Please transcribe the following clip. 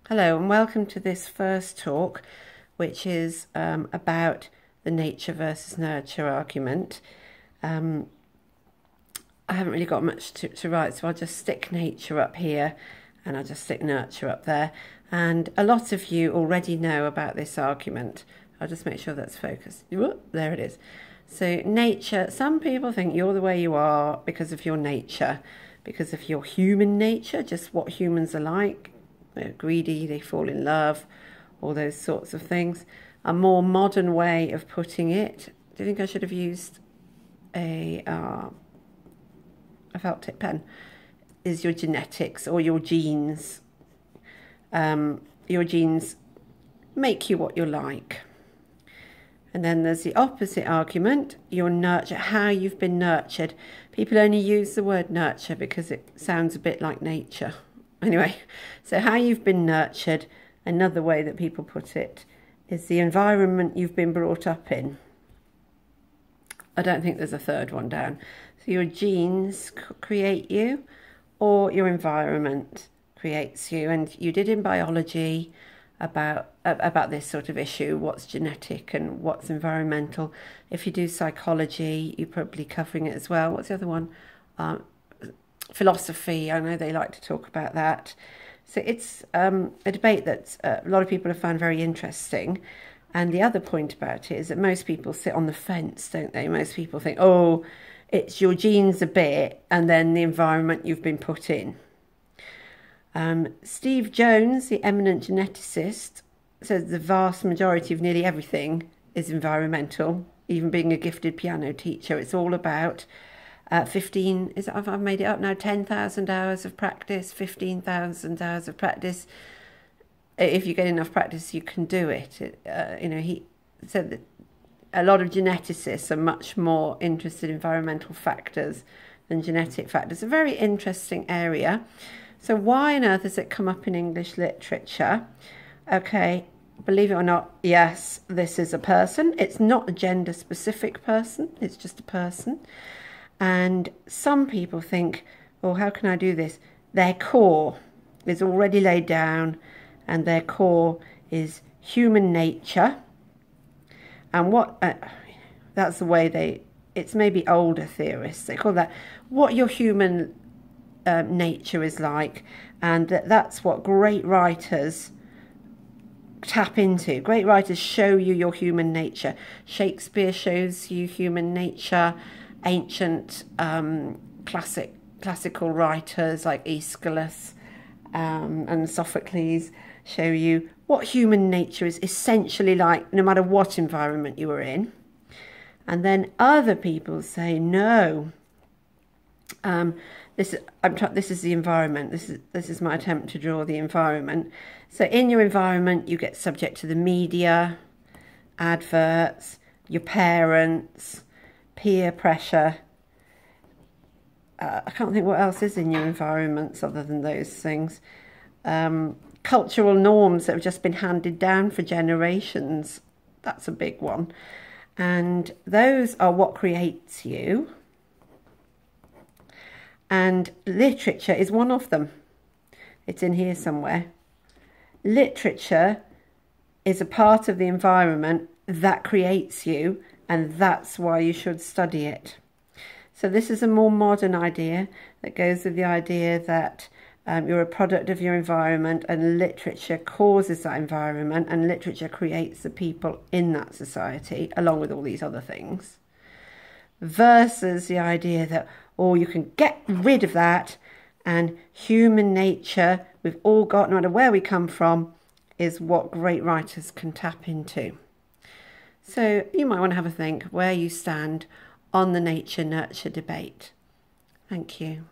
Hello and welcome to this first talk, which is about the nature versus nurture argument. I haven't really got much to write, so I'll just stick nature up here and I'll just stick nurture up there. And a lot of you already know about this argument. I'll just make sure that's focused. Whoop, there it is. So nature, some people think you're the way you are because of your nature, because of your human nature, just what humans are like. They're greedy, they fall in love, all those sorts of things. A more modern way of putting it, do you think I should have used a felt tip pen, is your genetics or your genes. Your genes make you what you're like. And then there's the opposite argument, your nurture, how you've been nurtured. People only use the word nurture because it sounds a bit like nature. Anyway, so how you've been nurtured, another way that people put it, is the environment you've been brought up in. I don't think there's a third one down. So your genes create you, or your environment creates you. And you did in biology about this sort of issue, what's genetic and what's environmental. If you do psychology, you're probably covering it as well. What's the other one? Philosophy, I know they like to talk about that. So it's a debate that a lot of people have found very interesting. And the other point about it is that most people sit on the fence, don't they? Most people think, oh, it's your genes a bit and then the environment you've been put in. Steve Jones, the eminent geneticist, says the vast majority of nearly everything is environmental, even being a gifted piano teacher. It's all about 15, I've made it up now, 10,000 hours of practice, 15,000 hours of practice. If you get enough practice, you can do it. He said that a lot of geneticists are much more interested in environmental factors than genetic factors. A very interesting area. So why on earth has it come up in English literature? Okay, believe it or not, yes, this is a person. It's not a gender-specific person. It's just a person. And some people think, oh, how can I do this? Their core is already laid down, and their core is human nature. And what that's the way it's maybe older theorists, they call that what your human nature is like, and that's what great writers tap into. Great writers show you your human nature. Shakespeare shows you human nature. Ancient classical writers like Aeschylus and Sophocles show you what human nature is essentially like, no matter what environment you are in. And then other people say, no, this is the environment. This is my attempt to draw the environment. So in your environment, you get subject to the media, adverts, your parents, peer pressure. I can't think what else is in your environments other than those things. Cultural norms that have just been handed down for generations. That's a big one. And those are what creates you. And literature is one of them. It's in here somewhere. Literature is a part of the environment that creates you, and that's why you should study it. So this is a more modern idea that goes with the idea that you're a product of your environment, and literature causes that environment, and literature creates the people in that society, along with all these other things. Versus the idea that, oh, you can get rid of that, and human nature, we've all got, no matter where we come from, is what great writers can tap into. So you might want to have a think where you stand on the nature-nurture debate. Thank you.